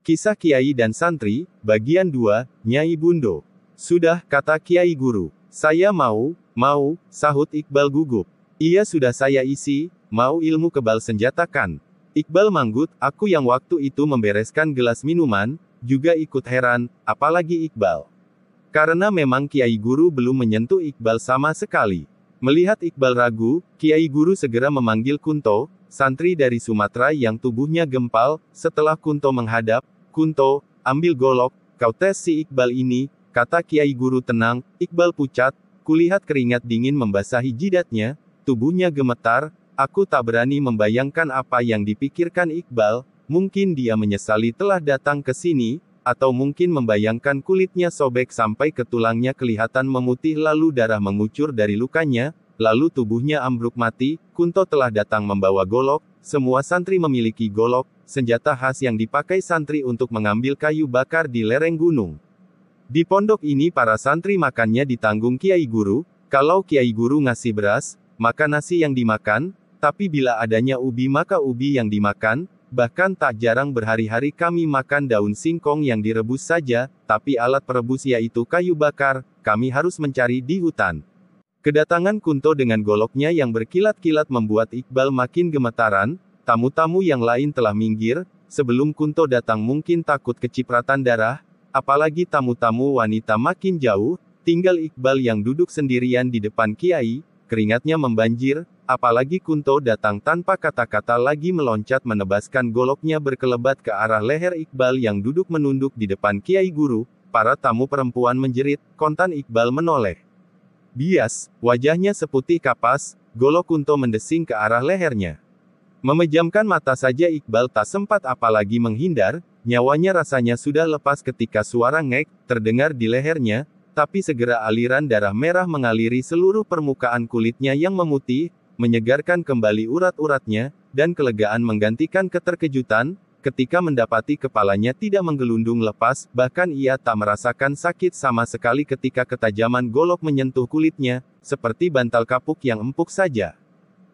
Kisah Kiai dan Santri, bagian 2, Nyai Bundo. Sudah, kata Kiai Guru. Saya mau, sahut Iqbal gugup. Iya sudah saya isi, mau ilmu kebal senjata kan. Iqbal manggut, aku yang waktu itu membereskan gelas minuman, juga ikut heran, apalagi Iqbal. Karena memang Kiai Guru belum menyentuh Iqbal sama sekali. Melihat Iqbal ragu, Kiai Guru segera memanggil Kunto, santri dari Sumatera yang tubuhnya gempal. Setelah Kunto menghadap, Kunto, ambil golok, kau tes si Iqbal ini, kata Kiai Guru tenang. Iqbal pucat, kulihat keringat dingin membasahi jidatnya, tubuhnya gemetar, aku tak berani membayangkan apa yang dipikirkan Iqbal, mungkin dia menyesali telah datang ke sini, atau mungkin membayangkan kulitnya sobek sampai ke tulangnya kelihatan memutih lalu darah mengucur dari lukanya, lalu tubuhnya ambruk mati. Kunto telah datang membawa golok, semua santri memiliki golok, senjata khas yang dipakai santri untuk mengambil kayu bakar di lereng gunung. Di pondok ini para santri makannya ditanggung Kiai Guru, kalau Kiai Guru ngasih beras, maka nasi yang dimakan, tapi bila adanya ubi maka ubi yang dimakan, bahkan tak jarang berhari-hari kami makan daun singkong yang direbus saja, tapi alat perebus yaitu kayu bakar, kami harus mencari di hutan. Kedatangan Kunto dengan goloknya yang berkilat-kilat membuat Iqbal makin gemetaran, tamu-tamu yang lain telah minggir, sebelum Kunto datang mungkin takut kecipratan darah, apalagi tamu-tamu wanita makin jauh, tinggal Iqbal yang duduk sendirian di depan Kiai, keringatnya membanjir, apalagi Kunto datang tanpa kata-kata lagi meloncat menebaskan goloknya berkelebat ke arah leher Iqbal yang duduk menunduk di depan Kiai Guru. Para tamu perempuan menjerit, kontan Iqbal menoleh. Bias, wajahnya seputih kapas, golok Kunto mendesing ke arah lehernya. Memejamkan mata saja Iqbal tak sempat apalagi menghindar, nyawanya rasanya sudah lepas ketika suara ngek terdengar di lehernya, tapi segera aliran darah merah mengaliri seluruh permukaan kulitnya yang memutih, menyegarkan kembali urat-uratnya, dan kelegaan menggantikan keterkejutan, ketika mendapati kepalanya tidak menggelundung lepas, bahkan ia tak merasakan sakit sama sekali ketika ketajaman golok menyentuh kulitnya, seperti bantal kapuk yang empuk saja.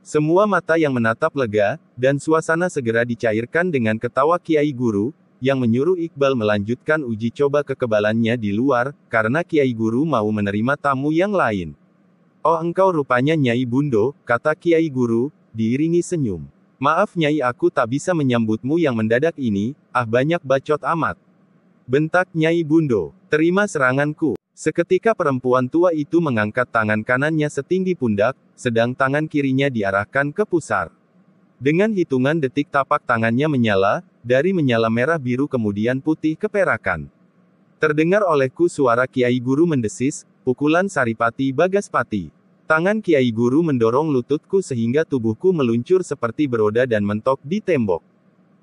Semua mata yang menatap lega, dan suasana segera dicairkan dengan ketawa Kiai Guru, yang menyuruh Iqbal melanjutkan uji coba kekebalannya di luar, karena Kiai Guru mau menerima tamu yang lain. Oh engkau rupanya Nyai Bundo, kata Kiai Guru, diiringi senyum. Maaf Nyai aku tak bisa menyambutmu yang mendadak ini, banyak bacot amat. Bentak Nyai Bundo, terima seranganku. Seketika perempuan tua itu mengangkat tangan kanannya setinggi pundak, sedang tangan kirinya diarahkan ke pusar. Dengan hitungan detik tapak tangannya menyala, dari menyala merah biru kemudian putih keperakan. Terdengar olehku suara Kiai Guru mendesis, pukulan Saripati Bagaspati. Tangan Kiai Guru mendorong lututku sehingga tubuhku meluncur seperti beroda dan mentok di tembok.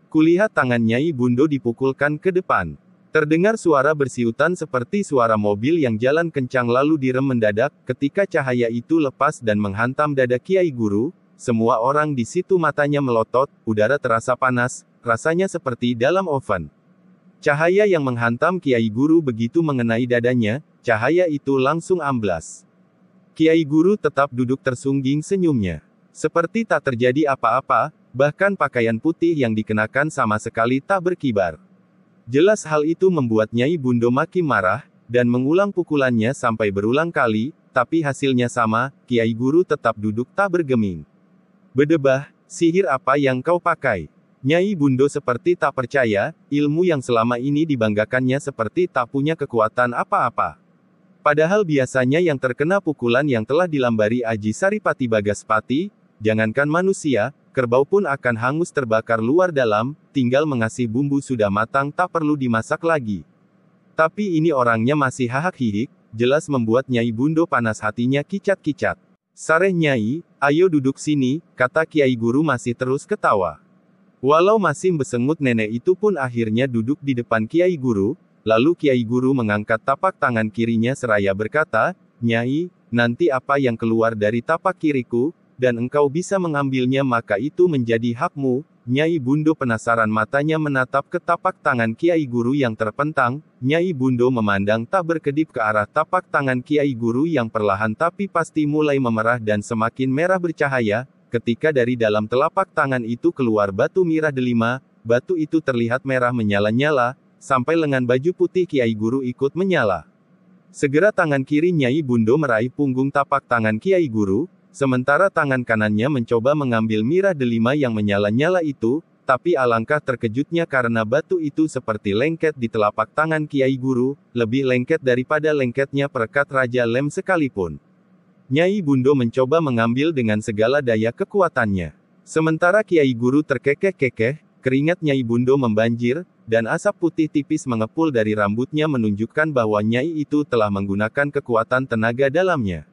Kulihat tangan Nyai Bundo dipukulkan ke depan. Terdengar suara bersiutan seperti suara mobil yang jalan kencang lalu direm mendadak, ketika cahaya itu lepas dan menghantam dada Kiai Guru, semua orang di situ matanya melotot, udara terasa panas, rasanya seperti dalam oven. Cahaya yang menghantam Kiai Guru begitu mengenai dadanya, cahaya itu langsung amblas. Kiai Guru tetap duduk tersungging senyumnya. Seperti tak terjadi apa-apa, bahkan pakaian putih yang dikenakan sama sekali tak berkibar. Jelas hal itu membuat Nyai Bundo makin marah, dan mengulang pukulannya sampai berulang kali, tapi hasilnya sama, Kiai Guru tetap duduk tak bergeming. Bedebah, sihir apa yang kau pakai? Nyai Bundo seperti tak percaya, ilmu yang selama ini dibanggakannya seperti tak punya kekuatan apa-apa. Padahal biasanya yang terkena pukulan yang telah dilambari Aji Saripati Bagaspati, jangankan manusia, kerbau pun akan hangus terbakar luar dalam, tinggal mengasih bumbu sudah matang tak perlu dimasak lagi. Tapi ini orangnya masih hahak-hihik, jelas membuat Nyai Bundo panas hatinya kicat-kicat. Sareh Nyai, ayo duduk sini, kata Kiai Guru masih terus ketawa. Walau masih besengut nenek itu pun akhirnya duduk di depan Kiai Guru. Lalu Kiai Guru mengangkat tapak tangan kirinya seraya berkata, Nyai, nanti apa yang keluar dari tapak kiriku, dan engkau bisa mengambilnya maka itu menjadi hakmu. Nyai Bundo penasaran matanya menatap ke tapak tangan Kiai Guru yang terpentang. Nyai Bundo memandang tak berkedip ke arah tapak tangan Kiai Guru yang perlahan tapi pasti mulai memerah dan semakin merah bercahaya, ketika dari dalam telapak tangan itu keluar batu mirah delima. batu itu terlihat merah menyala-nyala, sampai lengan baju putih Kiai Guru ikut menyala. Segera tangan kiri Nyai Bundo meraih punggung tapak tangan Kiai Guru, sementara tangan kanannya mencoba mengambil mirah delima yang menyala-nyala itu, tapi alangkah terkejutnya karena batu itu seperti lengket di telapak tangan Kiai Guru, lebih lengket daripada lengketnya perekat Raja Lem sekalipun. Nyai Bundo mencoba mengambil dengan segala daya kekuatannya. Sementara Kiai Guru terkekeh-kekeh, keringat Nyai Bundo membanjir, dan asap putih tipis mengepul dari rambutnya menunjukkan bahwa Nyai itu telah menggunakan kekuatan tenaga dalamnya.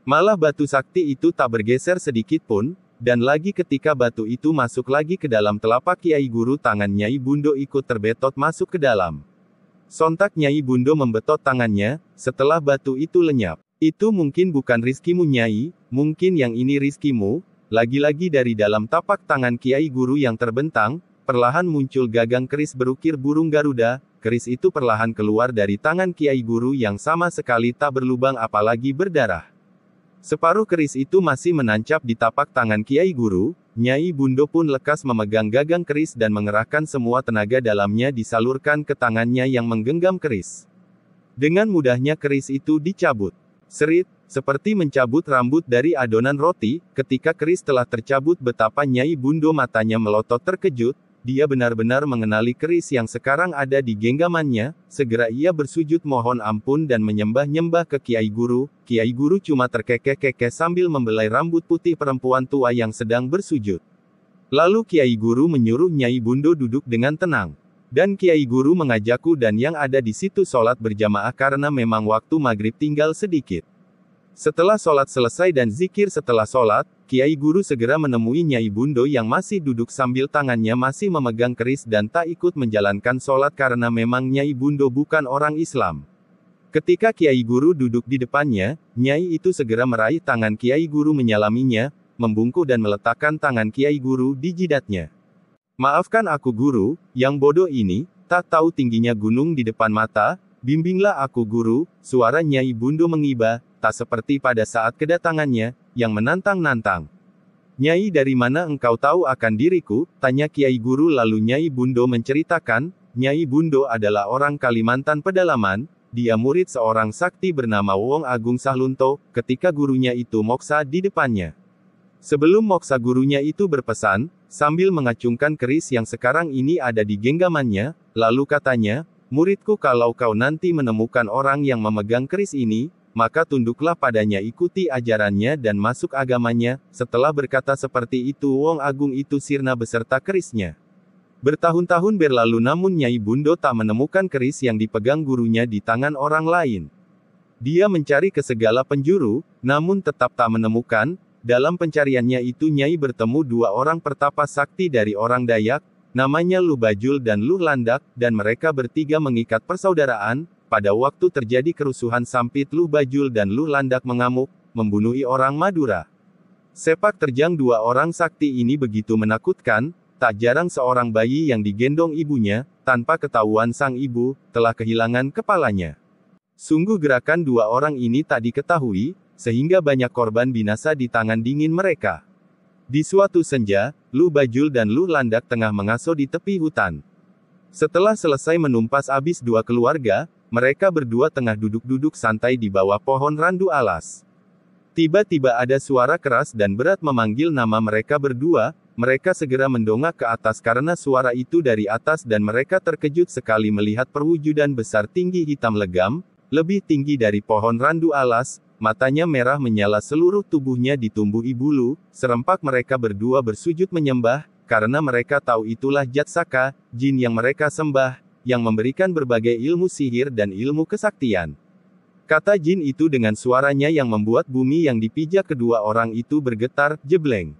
Malah batu sakti itu tak bergeser sedikit pun, dan lagi ketika batu itu masuk lagi ke dalam telapak Kiai Guru, tangan Nyai Bundo ikut terbetot masuk ke dalam. Sontak Nyai Bundo membetot tangannya, setelah batu itu lenyap. Itu mungkin bukan rizkimu Nyai, mungkin yang ini rizkimu. Lagi-lagi dari dalam tapak tangan Kiai Guru yang terbentang, perlahan muncul gagang keris berukir burung Garuda. Keris itu perlahan keluar dari tangan Kiai Guru yang sama sekali tak berlubang apalagi berdarah. Separuh keris itu masih menancap di tapak tangan Kiai Guru. Nyai Bundo pun lekas memegang gagang keris dan mengerahkan semua tenaga dalamnya disalurkan ke tangannya yang menggenggam keris. Dengan mudahnya keris itu dicabut. Serit, seperti mencabut rambut dari adonan roti. Ketika keris telah tercabut, betapa Nyai Bundo matanya melotot terkejut. Dia benar-benar mengenali keris yang sekarang ada di genggamannya. Segera ia bersujud mohon ampun dan menyembah-nyembah ke Kiai Guru. Kiai Guru cuma terkekeh-kekeh sambil membelai rambut putih perempuan tua yang sedang bersujud. Lalu Kiai Guru menyuruh Nyai Bundo duduk dengan tenang. Dan Kiai Guru mengajakku dan yang ada di situ sholat berjamaah karena memang waktu maghrib tinggal sedikit. Setelah sholat selesai dan zikir setelah sholat, Kiai Guru segera menemui Nyai Bundo yang masih duduk sambil tangannya masih memegang keris dan tak ikut menjalankan sholat karena memang Nyai Bundo bukan orang Islam. Ketika Kiai Guru duduk di depannya, Nyai itu segera meraih tangan Kiai Guru menyalaminya, membungkuk dan meletakkan tangan Kiai Guru di jidatnya. Maafkan aku Guru, yang bodoh ini, tak tahu tingginya gunung di depan mata, bimbinglah aku Guru. Suara Nyai Bundo mengiba, tak seperti pada saat kedatangannya, yang menantang-nantang. Nyai, dari mana engkau tahu akan diriku? Tanya Kiai Guru. Lalu Nyai Bundo menceritakan, Nyai Bundo adalah orang Kalimantan pedalaman, dia murid seorang sakti bernama Wong Agung Sahlunto, ketika gurunya itu moksa di depannya. Sebelum moksa gurunya itu berpesan, sambil mengacungkan keris yang sekarang ini ada di genggamannya, lalu katanya, muridku, kalau kau nanti menemukan orang yang memegang keris ini, maka tunduklah padanya, ikuti ajarannya dan masuk agamanya. Setelah berkata seperti itu, Wong Agung itu sirna beserta kerisnya. Bertahun-tahun berlalu namun Nyai Bundo tak menemukan keris yang dipegang gurunya di tangan orang lain. Dia mencari ke segala penjuru, namun tetap tak menemukan. Dalam pencariannya itu Nyai bertemu dua orang pertapa sakti dari orang Dayak, namanya Luh Bajul dan Luh Landak, dan mereka bertiga mengikat persaudaraan. Pada waktu terjadi kerusuhan sampit, Luh Bajul dan Luh Landak mengamuk, membunuhi orang Madura. Sepak terjang dua orang sakti ini begitu menakutkan, tak jarang seorang bayi yang digendong ibunya, tanpa ketahuan sang ibu, telah kehilangan kepalanya. Sungguh gerakan dua orang ini tak diketahui, sehingga banyak korban binasa di tangan dingin mereka. Di suatu senja, Luh Bajul dan Luh Landak tengah mengaso di tepi hutan. Setelah selesai menumpas habis dua keluarga, mereka berdua tengah duduk-duduk santai di bawah pohon randu alas. Tiba-tiba ada suara keras dan berat memanggil nama mereka berdua. Mereka segera mendongak ke atas karena suara itu dari atas dan mereka terkejut sekali melihat perwujudan besar tinggi hitam legam, lebih tinggi dari pohon randu alas. Matanya merah menyala, seluruh tubuhnya ditumbuhi bulu. Serempak mereka berdua bersujud menyembah, karena mereka tahu itulah Jatsaka, jin yang mereka sembah, yang memberikan berbagai ilmu sihir dan ilmu kesaktian. Kata jin itu dengan suaranya yang membuat bumi yang dipijak kedua orang itu bergetar, jebleng.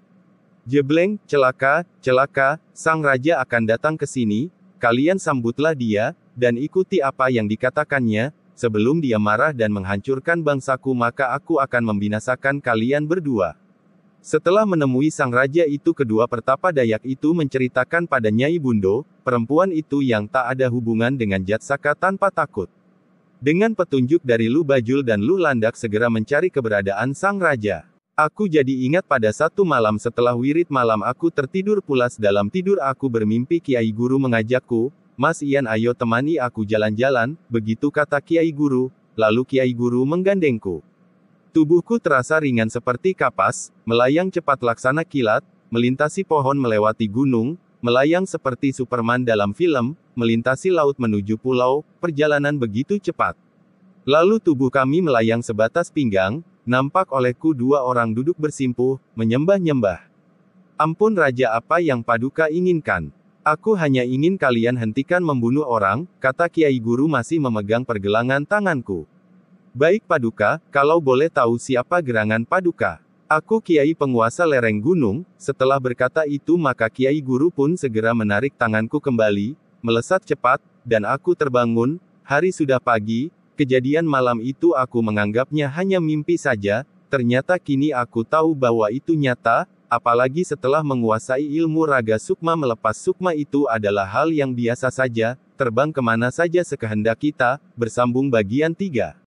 Jebleng, celaka, celaka, sang raja akan datang ke sini, kalian sambutlah dia, dan ikuti apa yang dikatakannya. Sebelum dia marah dan menghancurkan bangsaku, maka aku akan membinasakan kalian berdua. Setelah menemui sang raja itu, kedua pertapa Dayak itu menceritakan pada Nyai Bundo, perempuan itu yang tak ada hubungan dengan Jatsaka tanpa takut. Dengan petunjuk dari Luh Bajul dan Luh Landak segera mencari keberadaan sang raja. Aku jadi ingat pada satu malam setelah wirid malam aku tertidur pulas dalam tidur aku bermimpi Kiai Guru mengajakku, "Mas Ian ayo temani aku jalan-jalan," begitu kata Kiai Guru, lalu Kiai Guru menggandengku. Tubuhku terasa ringan seperti kapas, melayang cepat laksana kilat, melintasi pohon melewati gunung, melayang seperti Superman dalam film, melintasi laut menuju pulau, perjalanan begitu cepat. Lalu tubuh kami melayang sebatas pinggang, nampak olehku dua orang duduk bersimpuh, menyembah-nyembah. "Ampun Raja, apa yang Paduka inginkan? Aku hanya ingin kalian hentikan membunuh orang," kata Kiai Guru masih memegang pergelangan tanganku. "Baik Paduka, kalau boleh tahu siapa gerangan Paduka?" "Aku Kiai penguasa lereng gunung." Setelah berkata itu maka Kiai Guru pun segera menarik tanganku kembali, melesat cepat, dan aku terbangun. Hari sudah pagi. Kejadian malam itu aku menganggapnya hanya mimpi saja, ternyata kini aku tahu bahwa itu nyata, apalagi setelah menguasai ilmu raga sukma. Melepas sukma itu adalah hal yang biasa saja, terbang kemana saja sekehendak kita, bersambung bagian 3.